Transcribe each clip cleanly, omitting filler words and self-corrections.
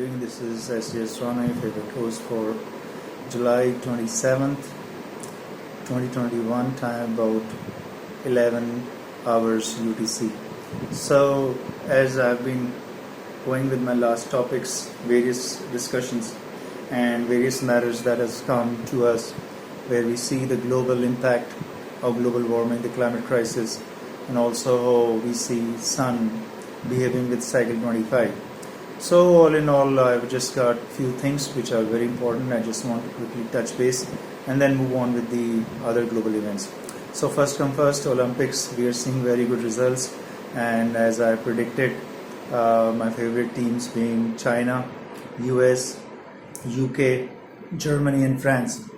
doing? This is sjsrana, your favorite host for July 27th, 2021, time about 11 hours UTC. So, as I've been going with my last topics, various discussions and various matters that has come to us where we see the global impact of global warming, the climate crisis, and also how we see sun behaving with cycle 25. So all in all, I've just got a few things which are very important. I just want to quickly touch base and then move on with the other global events. So first come first, Olympics, we are seeing very good results, and as I predicted, my favorite teams being China, US, UK, Germany and France.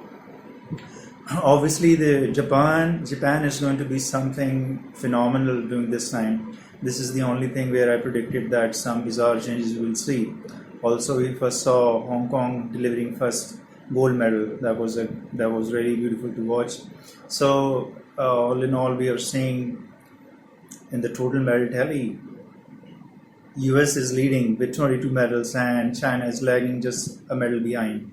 Obviously, the Japan is going to be something phenomenal during this time. This is the only thing where I predicted that some bizarre changes we will see. Also, we first saw Hong Kong delivering first gold medal. That was really beautiful to watch. So all in all, we are seeing in the total medal tally, US is leading with 22 medals and China is lagging just a medal behind.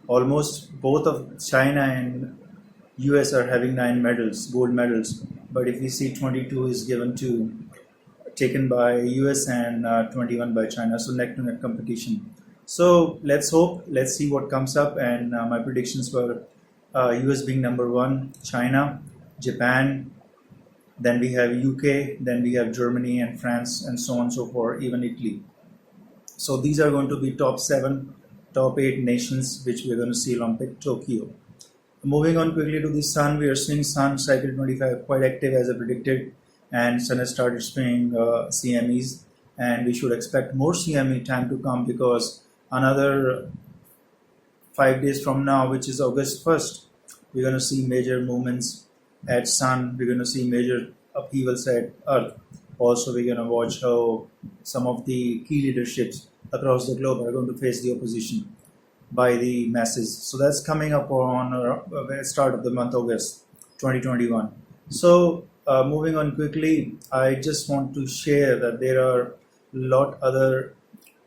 Almost both of China and US are having 9 medals, gold medals, but if we see 22 is taken by US and 21 by China, so neck to neck competition. So let's see what comes up, and my predictions were US being number 1, China, Japan, then we have UK, then we have Germany and France and so on and so forth, even Italy. So these are going to be top 7, top 8 nations which we're going to see Olympic Tokyo. Moving on quickly to the sun, we are seeing sun cycle 25 quite active as I predicted, and sun has started spraying CMEs, and we should expect more CME time to come because another 5 days from now, which is August 1st, we're going to see major movements at sun, we're going to see major upheavals at earth. Also, we're going to watch how some of the key leaderships across the globe are going to face the opposition by the masses. So that's coming up on the start of the month August 2021. So moving on quickly, I just want to share that there are a lot other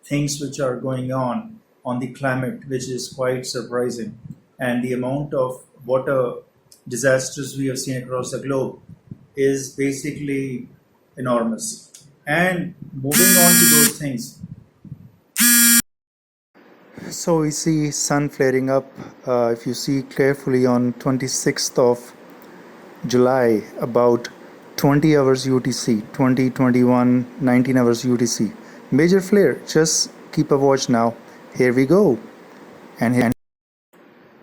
things which are going on the climate, which is quite surprising, and the amount of water disasters we have seen across the globe is basically enormous. And moving on to those things, so we see sun flaring up. If you see carefully on 26th of July, about 20 hours UTC, 20, 21, 19 hours UTC. Major flare, just keep a watch now. Here we go. And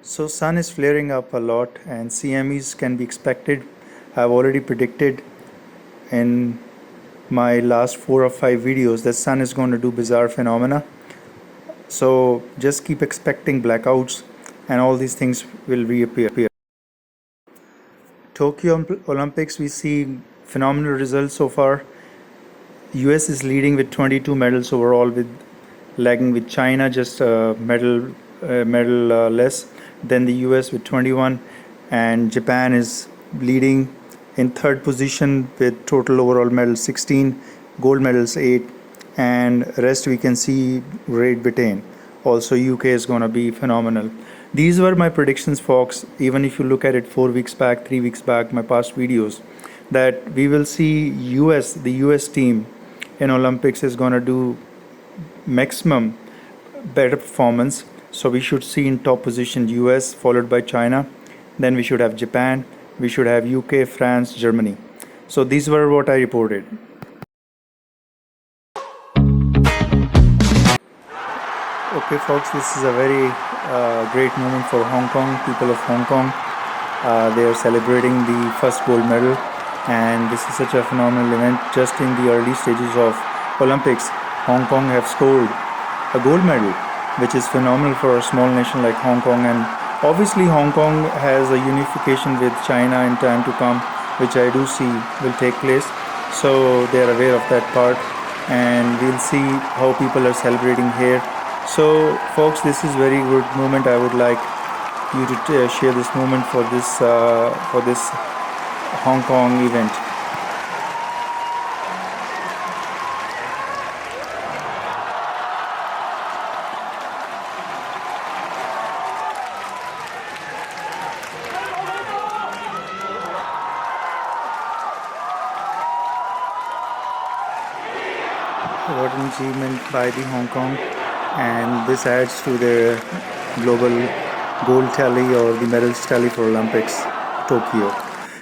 so sun is flaring up a lot and CMEs can be expected. I've already predicted in my last 4 or 5 videos that sun is going to do bizarre phenomena. So just keep expecting blackouts and all these things will reappear. Tokyo Olympics, we see phenomenal results so far. US is leading with 22 medals overall, with lagging with China just a medal less than the US with 21, and Japan is leading in 3rd position with total overall medals 16, gold medals 8, and rest we can see Great Britain. Also UK is going to be phenomenal. These were my predictions, folks. Even if you look at it 4 weeks back, 3 weeks back, my past videos, that we will see the US team in Olympics is going to do maximum better performance. So we should see in top position US followed by China, then we should have Japan, we should have UK, France, Germany. So these were what I reported. Okay folks, this is a very great moment for Hong Kong, people of Hong Kong. They are celebrating the first gold medal, and this is such a phenomenal event. Just in the early stages of Olympics, Hong Kong have scored a gold medal, which is phenomenal for a small nation like Hong Kong. And obviously Hong Kong has a unification with China in time to come, which I do see will take place. So they are aware of that part, and we'll see how people are celebrating here. So folks, this is very good moment. I would like you to share this moment for this Hong Kong event. achievement by the Hong Kong, and this adds to their global gold tally or the medals tally for Olympics Tokyo.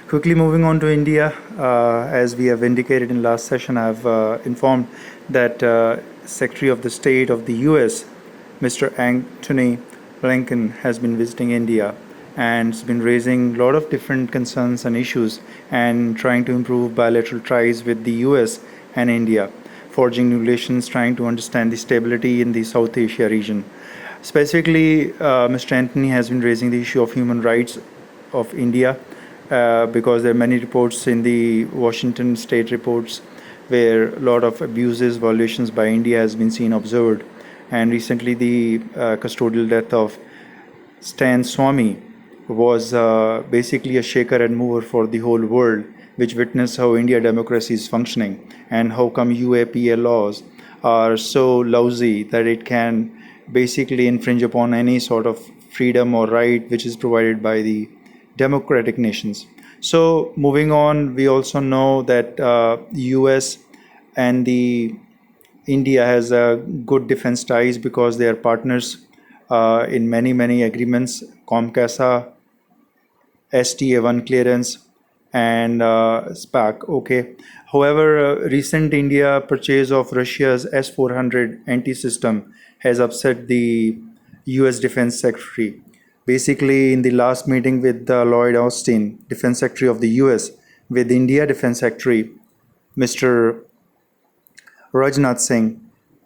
Quickly moving on to India, as we have indicated in last session, I have informed that Secretary of the State of the US, Mr. Antony Blinken, has been visiting India and has been raising a lot of different concerns and issues and trying to improve bilateral ties with the US and India, forging new relations, trying to understand the stability in the South Asia region. Specifically, Mr. Antony has been raising the issue of human rights of India because there are many reports in the Washington state reports where a lot of abuses, violations by India has been seen observed. And recently the custodial death of Stan Swamy was basically a shaker and mover for the whole world, which witnessed how India democracy is functioning and how come UAPA laws are so lousy that it can basically infringe upon any sort of freedom or right which is provided by the democratic nations. So moving on, we also know that US and the India has good defense ties because they are partners in many agreements, COMCASA, STA1 clearance, and SPAC. Okay. However, recent India purchase of Russia's S400 anti-system has upset the US Defense Secretary. Basically, in the last meeting with Lloyd Austin, Defense Secretary of the US, with India Defense Secretary, Mr. Rajnath Singh,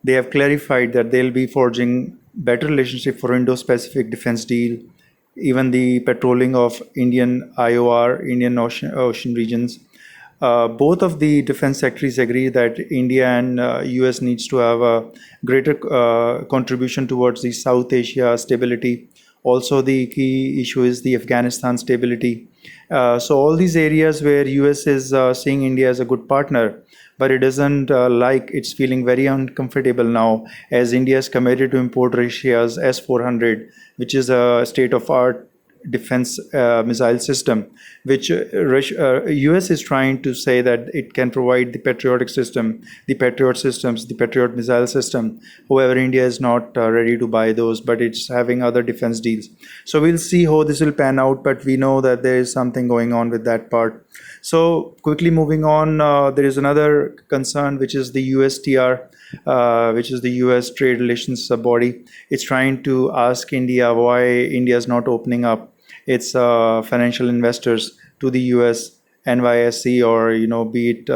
they have clarified that they'll be forging better relationship for Indo-Pacific defense deal, even the patrolling of Indian IOR, Indian Ocean regions. Both of the defense secretaries agree that India and US needs to have a greater contribution towards the South Asia stability. Also, the key issue is the Afghanistan stability. So all these areas where US is seeing India as a good partner, but it doesn't like, it's feeling very uncomfortable now as India is committed to import Russia's S400, which is a state-of-art defense missile system, which US is trying to say that it can provide the patriotic system, the Patriot systems, the Patriot missile system. However, India is not ready to buy those, but it's having other defense deals. So we'll see how this will pan out, but we know that there is something going on with that part. So quickly moving on, there is another concern, which is the USTR, which is the US Trade Relations Body. It's trying to ask India why India is not opening up its financial investors to the US NYSE or be it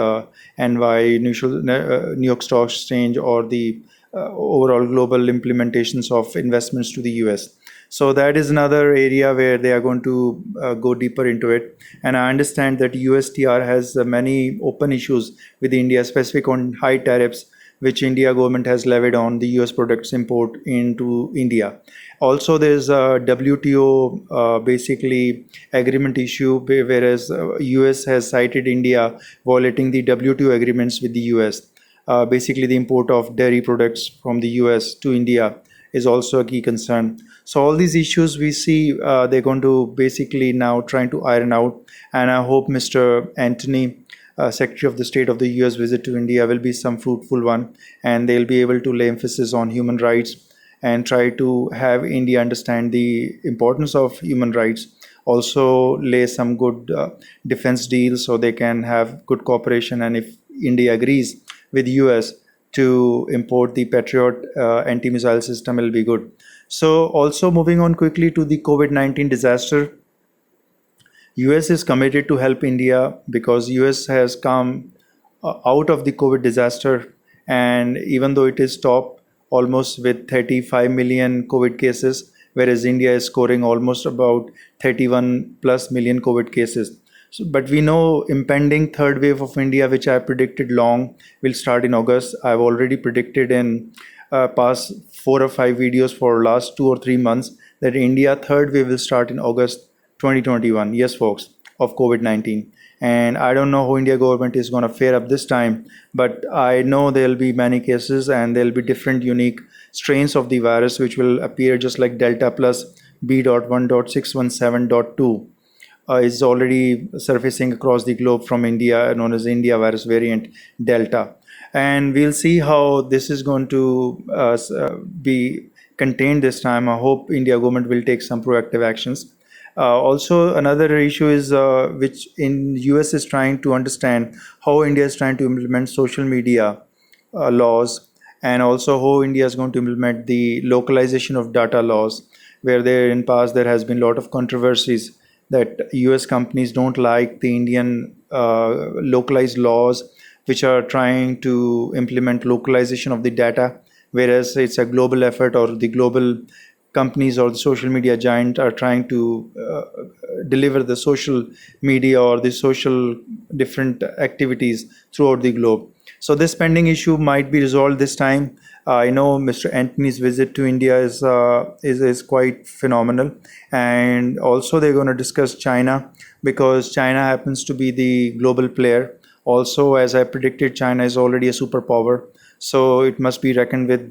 New York Stock Exchange or the overall global implementations of investments to the US. So that is another area where they are going to go deeper into it. And I understand that USTR has many open issues with India, specific on high tariffs which India government has levied on the US products import into India. Also, there's a WTO basically agreement issue, whereas US has cited India violating the WTO agreements with the US. Basically, the import of dairy products from the US to India is also a key concern. So all these issues we see, they're going to basically now trying to iron out. And I hope Mr. Antony, Secretary of the State of the US visit to India will be some fruitful one, and they'll be able to lay emphasis on human rights and try to have India understand the importance of human rights. Also lay some good defense deals so they can have good cooperation, and if India agrees with US to import the Patriot anti-missile system, will be good. So also moving on quickly to the COVID-19 disaster, US is committed to help India because US has come out of the COVID disaster, and even though it is top almost with 35 million COVID cases, whereas India is scoring almost about 31 plus million COVID cases. So, but we know impending third wave of India, which I predicted long, will start in August. I've already predicted in past 4 or 5 videos for last 2 or 3 months that India third wave will start in August 2021. Yes, folks, of COVID-19. And I don't know how India government is going to fare up this time, but I know there'll be many cases and there'll be different unique strains of the virus which will appear just like Delta plus B.1.617.2 is already surfacing across the globe from India, known as India virus variant Delta. And we'll see how this is going to be contained this time. I hope India government will take some proactive actions. Also, another issue is which in US is trying to understand how India is trying to implement social media laws, and also how India is going to implement the localization of data laws, where there in past there has been a lot of controversies that US companies don't like the Indian localized laws which are trying to implement localization of the data, whereas it's a global effort, or the global companies or the social media giant are trying to deliver the social media or the social different activities throughout the globe. So this pending issue might be resolved this time. I know Mr. Antony's visit to India is quite phenomenal, and also they're going to discuss China, because China happens to be the global player. Also, as I predicted, China is already a superpower, so it must be reckoned with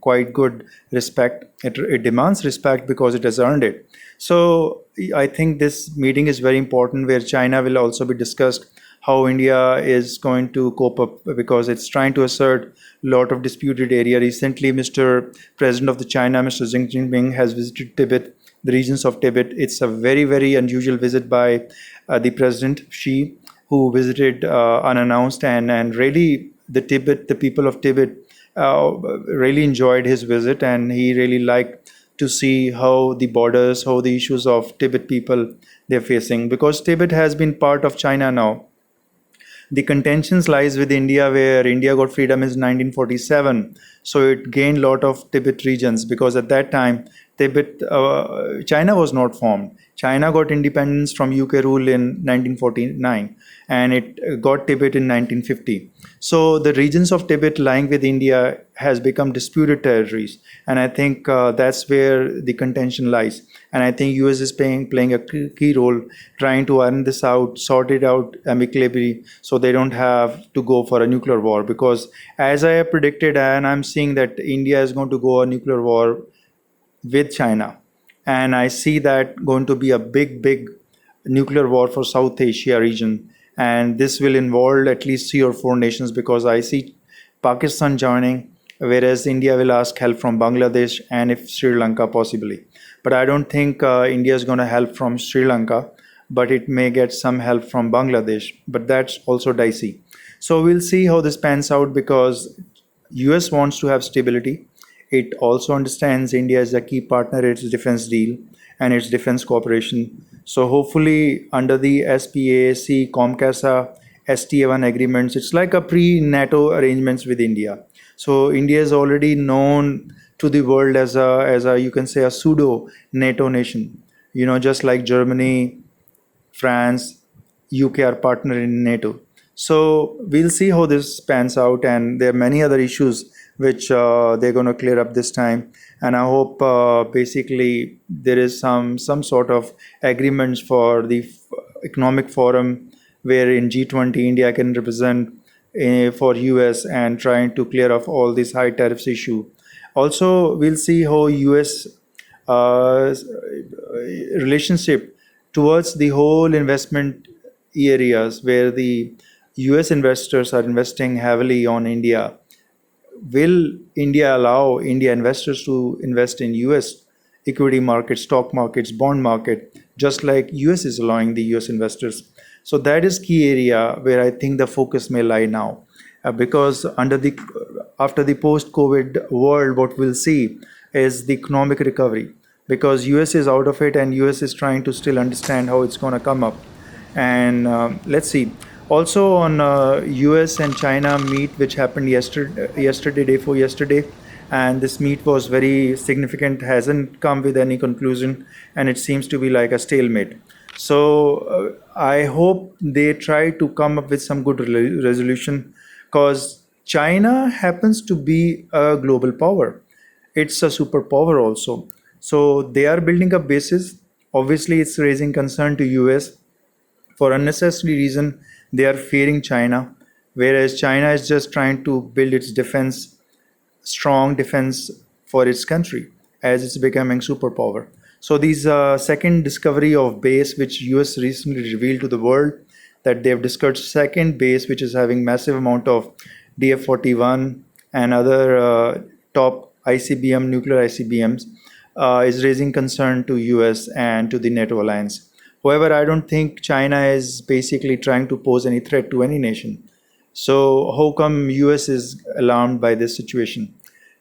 quite good respect. It demands respect because it has earned it. So I think this meeting is very important, where China will also be discussed, how India is going to cope up, because it's trying to assert a lot of disputed area. Recently, Mr. President of the China, Mr. Xi Jinping, has visited Tibet, the regions of Tibet. It's a very, very unusual visit by the President Xi, who visited unannounced, and really the people of Tibet really enjoyed his visit, and he really liked to see how the borders, how the issues of Tibet people they're facing, because Tibet has been part of China now. The contentions lies with India, where India got freedom in 1947. So it gained a lot of Tibet regions, because at that time, China was not formed. China got independence from UK rule in 1949, and it got Tibet in 1950. So the regions of Tibet lying with India has become disputed territories, and I think that's where the contention lies. And I think US is playing a key role, trying to iron this out, sort it out amicably, so they don't have to go for a nuclear war. Because as I have predicted, and I'm seeing that India is going to go a nuclear war with China, and I see that going to be a big nuclear war for South Asia region, and this will involve at least 3 or 4 nations, because I see Pakistan joining, whereas India will ask help from Bangladesh and if Sri Lanka possibly. But I don't think India is going to help from Sri Lanka, but it may get some help from Bangladesh, but that's also dicey. So we'll see how this pans out, because US wants to have stability. It also understands India is a key partner in its defense deal and its defense cooperation. So hopefully under the SPAC, COMCASA, STA1 agreements, it's like a pre-NATO arrangements with India. So India is already known to the world as a you can say a pseudo NATO nation. Just like Germany, France, UK are partner in NATO. So we'll see how this pans out, and there are many other issues which they're going to clear up this time. And I hope basically there is some sort of agreements for the economic forum, where in G20 India can represent for US and trying to clear off all these high tariffs issue. Also, we'll see how US relationship towards the whole investment areas, where the US investors are investing heavily on India. Will India allow India investors to invest in US equity markets, stock markets, bond market, just like US is allowing the US investors? So that is key area where I think the focus may lie now, because after the post-COVID world, what we'll see is the economic recovery, because US is out of it, and US is trying to still understand how it's going to come up. And let's see. Also on US and China meet, which happened yesterday, day before yesterday, and this meet was very significant, hasn't come with any conclusion, and it seems to be like a stalemate. So I hope they try to come up with some good resolution, because China happens to be a global power. It's a superpower also. So they are building up bases. Obviously, it's raising concern to US. For unnecessary reason, they are fearing China, whereas China is just trying to build its defense, strong defense for its country, as it's becoming superpower. So these second discovery of base, which US recently revealed to the world, that they have discovered second base which is having massive amount of DF-41 and other top ICBM, nuclear ICBMs, is raising concern to US and to the NATO alliance. However, I don't think China is basically trying to pose any threat to any nation. So how come US is alarmed by this situation?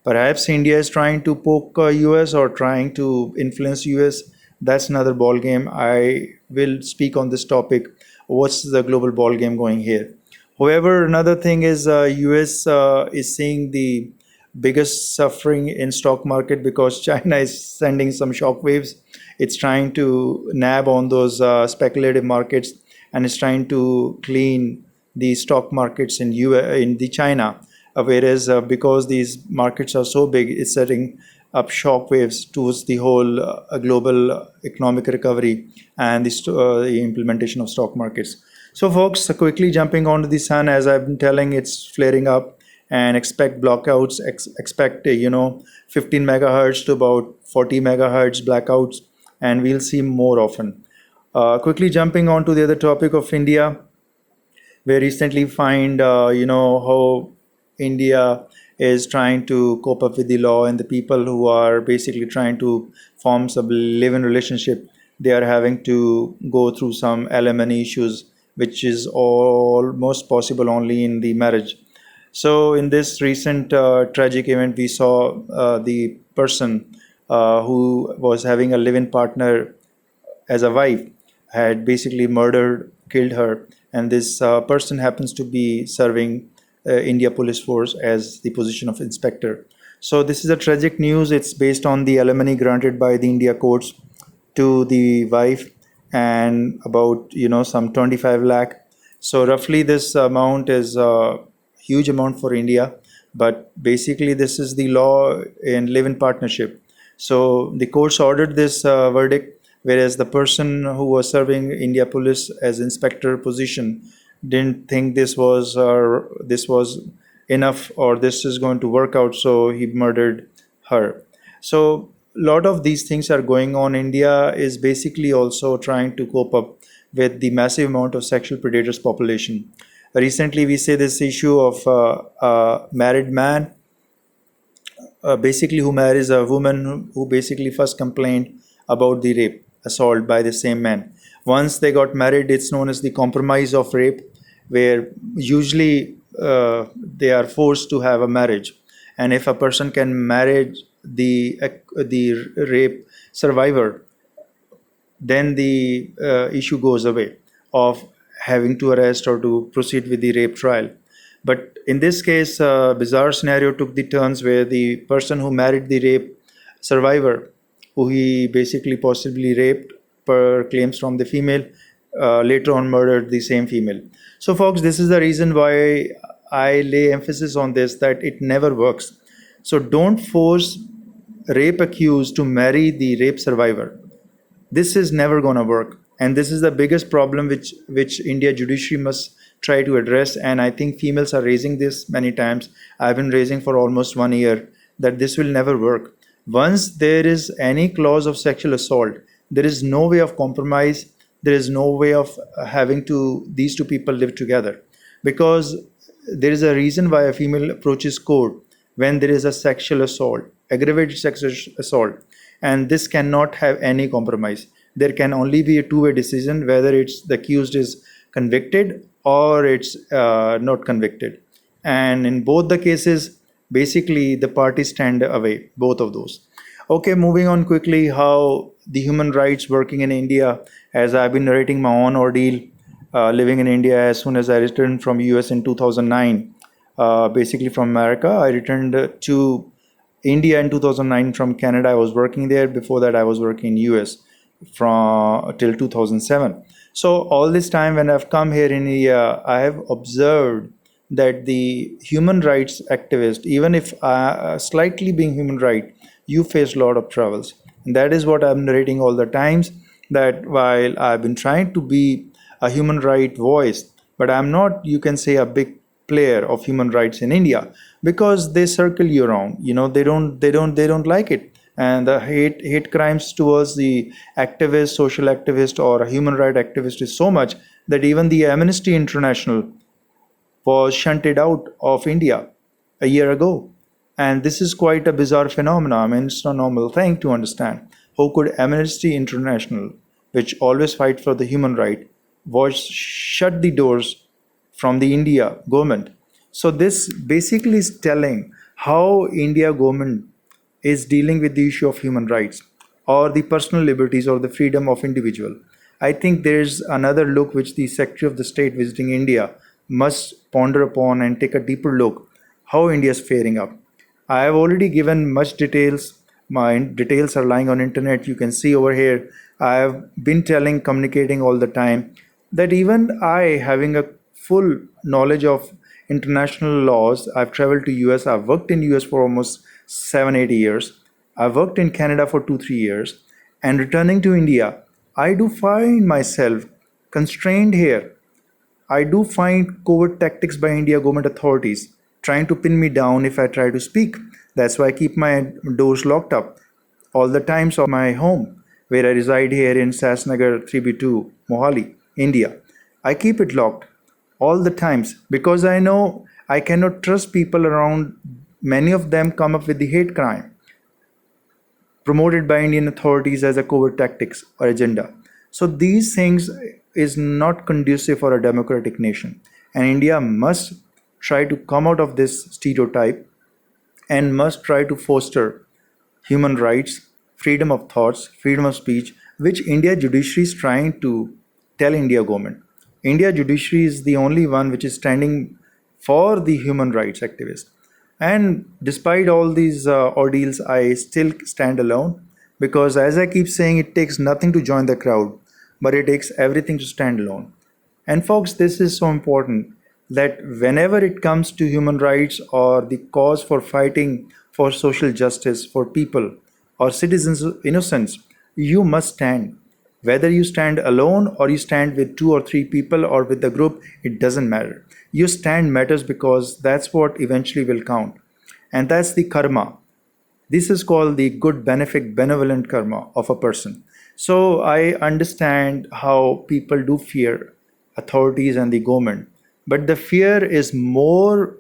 Perhaps India is trying to poke US or trying to influence US. That's another ball game. I will speak on this topic. What's the global ball game going here? However, another thing is US is seeing the biggest suffering in stock market because China is sending some shock waves. It's trying to nab on those speculative markets and is trying to clean the stock markets in the China. Whereas because these markets are so big, it's setting up shock waves towards the whole global economic recovery and the implementation of stock markets. So folks, quickly jumping onto the sun, as I've been telling, it's flaring up, and expect blackouts, expect 15 megahertz to about 40 megahertz blackouts, and we'll see more often. Quickly jumping on to the other topic of India, we recently find how India is trying to cope up with the law, and the people who are basically trying to form some live-in relationship, they are having to go through some alimony issues, which is almost possible only in the marriage. So in this recent tragic event, we saw the person who was having a live-in partner as a wife had basically murdered, killed her, and this person happens to be serving India Police Force as the position of inspector. So this is a tragic news. It's based on the alimony granted by the India courts to the wife, and about some 25 lakh. So roughly this amount is a huge amount for India, but basically this is the law in live-in partnership. So the courts ordered this verdict, whereas the person who was serving India Police as inspector position didn't think this was enough, or this is going to work out, so he murdered her. So a lot of these things are going on. India is basically also trying to cope up with the massive amount of sexual predators population. Recently we say this issue of a married man basically who marries a woman who basically first complained about the rape, assault by the same man. Once they got married, it's known as the compromise of rape, where usually they are forced to have a marriage. And if a person can marry the rape survivor, then the issue goes away of having to arrest or to proceed with the rape trial. But in this case, a bizarre scenario took the turns where the person who married the rape survivor, who he basically possibly raped per claims from the female, later on murdered the same female. So folks, this is the reason why I lay emphasis on this, that it never works. So don't force rape accused to marry the rape survivor. This is never going to work, and this is the biggest problem which India judiciary must try to address. And I think females are raising this many times. I've been raising for almost 1 year that this will never work. Once there is any clause of sexual assault, there is no way of compromise. There is no way of having these two people live together, because there is a reason why a female approaches court when there is a sexual assault, aggravated sexual assault, and this cannot have any compromise. There can only be a two-way decision, whether it's the accused is convicted or it's not convicted. And in both the cases, basically the parties stand away, both of those. Okay, moving on quickly, how the human rights working in India, as I've been narrating my own ordeal living in India. As soon as I returned from US in 2009, basically from America, I returned to India in 2009 from Canada. I was working there. Before that, I was working in US from till 2007. So all this time when I've come here in India, I have observed that the human rights activist, even if slightly being human right, you face a lot of troubles. And that is what I'm narrating all the times, that while I've been trying to be a human right voice, but I'm not, you can say, a big player of human rights in India, because they circle you around. They don't like it. And the hate crimes towards the activist, social activist, or a human right activist is so much that even the Amnesty International, was shunted out of India a year ago. And this is quite a bizarre phenomenon. I mean, it's not a normal thing to understand. How could Amnesty International, which always fight for the human right, was shut the doors from the India government? So this basically is telling how India government is dealing with the issue of human rights or the personal liberties or the freedom of individual. I think there's another look which the Secretary of the State visiting India must ponder upon and take a deeper look how India is faring up. I have already given much details. My details are lying on internet. You can see over here. I have been telling, communicating all the time that even I, having a full knowledge of international laws, I've traveled to US. I've worked in US for almost 7-8 years. I've worked in Canada for 2-3 years, and returning to India, I do find myself constrained here. I do find covert tactics by India government authorities trying to pin me down if I try to speak. That's why I keep my doors locked up all the times of my home, where I reside here in Sasnagar 3B2, Mohali, India. I keep it locked all the times because I know I cannot trust people around. Many of them come up with the hate crime promoted by Indian authorities as a covert tactics or agenda. So these things is not conducive for a democratic nation. And India must try to come out of this stereotype and must try to foster human rights, freedom of thoughts, freedom of speech, which India judiciary is trying to tell India government. India judiciary is the only one which is standing for the human rights activists. And despite all these ordeals, I still stand alone because, as I keep saying, it takes nothing to join the crowd, but it takes everything to stand alone. And folks, this is so important that whenever it comes to human rights or the cause for fighting for social justice for people or citizens' innocence, you must stand. Whether you stand alone or you stand with 2 or 3 people or with the group, it doesn't matter. Your stand matters because that's what eventually will count. And that's the karma. This is called the good, benevolent karma of a person. So I understand how people do fear authorities and the government, but the fear is more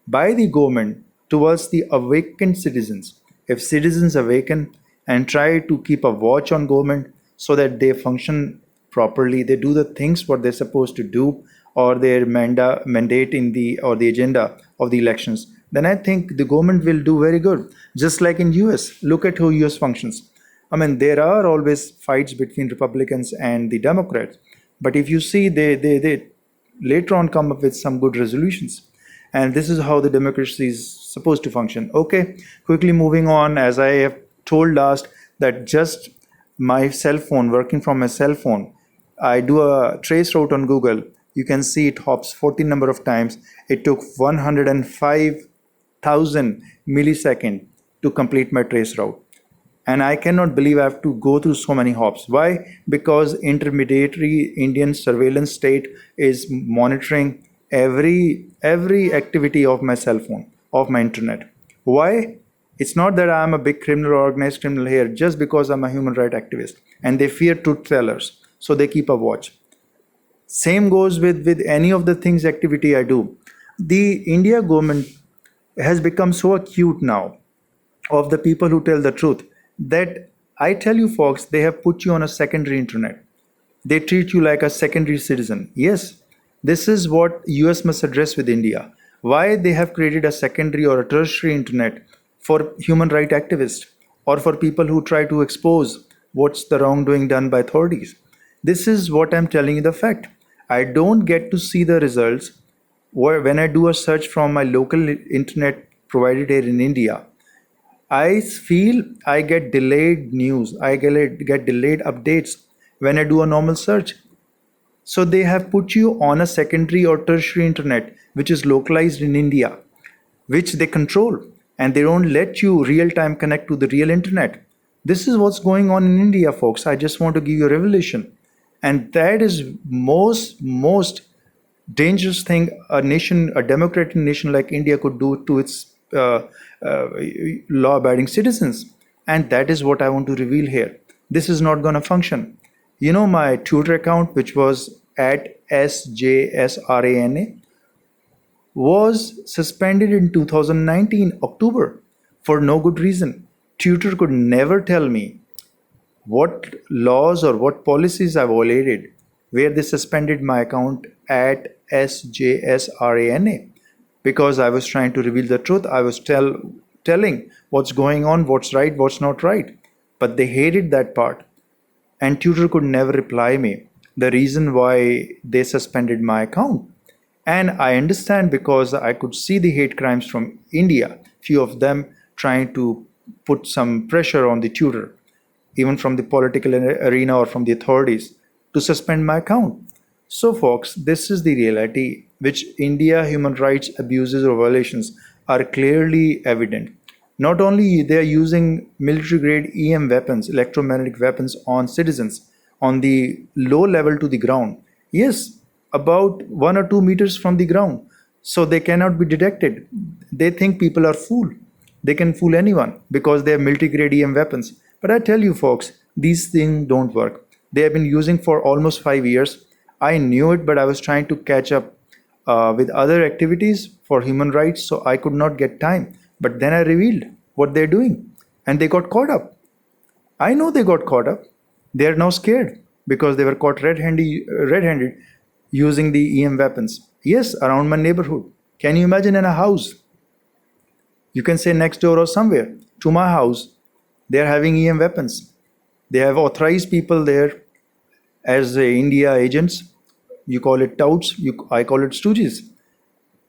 by the government towards the awakened citizens. If citizens awaken and try to keep a watch on government so that they function properly, they do the things what they're supposed to do or their mandate in the or the agenda of the elections, then I think the government will do very good. Just like in US, look at how US functions. I mean, there are always fights between Republicans and the Democrats, but if you see, they later on come up with some good resolutions. And this is how the democracy is supposed to function. Okay, quickly moving on, as I have told last, that just my cell phone, working from my cell phone, I do a trace route on Google. You can see it hops 14 number of times. It took 105,000 milliseconds to complete my trace route. And I cannot believe I have to go through so many hops. Why? Because intermediary Indian surveillance state is monitoring every activity of my cell phone, of my internet. Why? It's not that I'm a big criminal or organized criminal here, just because I'm a human rights activist. And they fear truth tellers, so they keep a watch. Same goes with any of the things activity I do. The India government has become so acute now of the people who tell the truth that I tell you folks, they have put you on a secondary internet. They treat you like a secondary citizen. Yes, this is what US must address with India. Why they have created a secondary or a tertiary internet for human rights activists or for people who try to expose what's the wrongdoing done by authorities. This is what I'm telling you the fact. I don't get to see the results when I do a search from my local internet provided here in India. I feel I get delayed news. I get delayed updates when I do a normal search. So they have put you on a secondary or tertiary internet which is localized in India, which they control, and they don't let you real time connect to the real internet. This is what's going on in India, folks. I just want to give you a revelation. And that is most dangerous thing a nation, a democratic nation like India could do to its law-abiding citizens. And that is what I want to reveal here. This is not going to function. You know my Twitter account, which was at sjsrana. was suspended in 2019 October for no good reason. Tutor could never tell me what laws or what policies I violated where they suspended my account at sjsrana because I was trying to reveal the truth. I was telling what's going on, what's right, what's not right. But they hated that part, and tutor could never reply me the reason why they suspended my account. And I understand because I could see the hate crimes from India, few of them trying to put some pressure on the tutor, even from the political arena or from the authorities, to suspend my account. So, folks, this is the reality which India human rights abuses or violations are clearly evident. Not only they are using military grade EM weapons, electromagnetic weapons on citizens on the low level to the ground. Yes, about 1 or 2 meters from the ground. So they cannot be detected. They think people are fool. They can fool anyone because they have military grade EM weapons. But I tell you folks, these things don't work. They have been using for almost 5 years. I knew it, but I was trying to catch up with other activities for human rights, so I could not get time. But then I revealed what they're doing, and they got caught up. I know they got caught up. They are now scared because they were caught red-handed using the EM weapons. Yes, around my neighborhood. Can you imagine in a house? You can say next door or somewhere to my house, they are having EM weapons. They have authorized people there as India agents. You call it touts, I call it stooges,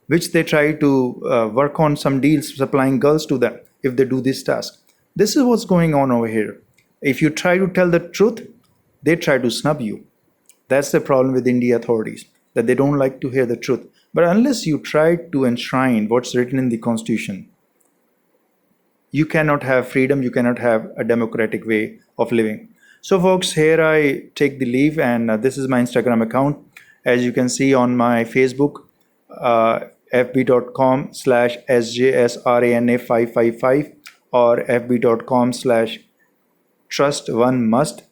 which they try to work on some deals supplying girls to them if they do this task. This is what's going on over here. If you try to tell the truth, they try to snub you. That's the problem with India authorities, that they don't like to hear the truth. But unless you try to enshrine what's written in the Constitution, you cannot have freedom, you cannot have a democratic way of living. So folks, here I take the leave, and this is my Instagram account. As you can see on my Facebook, fb.com/sjsrana555 or fb.com/trust1must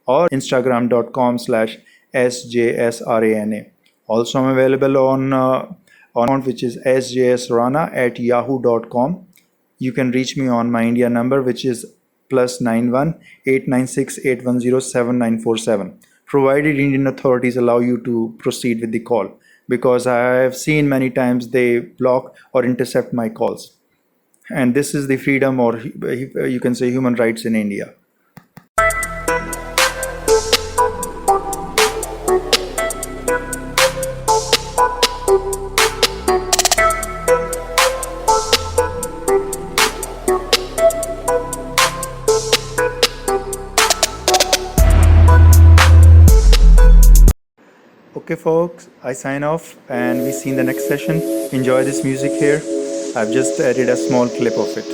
or instagram.com/sjsrana. Also, I'm available on which is sjsrana@yahoo.com. You can reach me on my India number, which is +91 896 810 7947, provided Indian authorities allow you to proceed with the call, because I have seen many times they block or intercept my calls. And this is the freedom, or you can say human rights in India. Okay folks, I sign off and we see in the next session. Enjoy this music here. I've just added a small clip of it.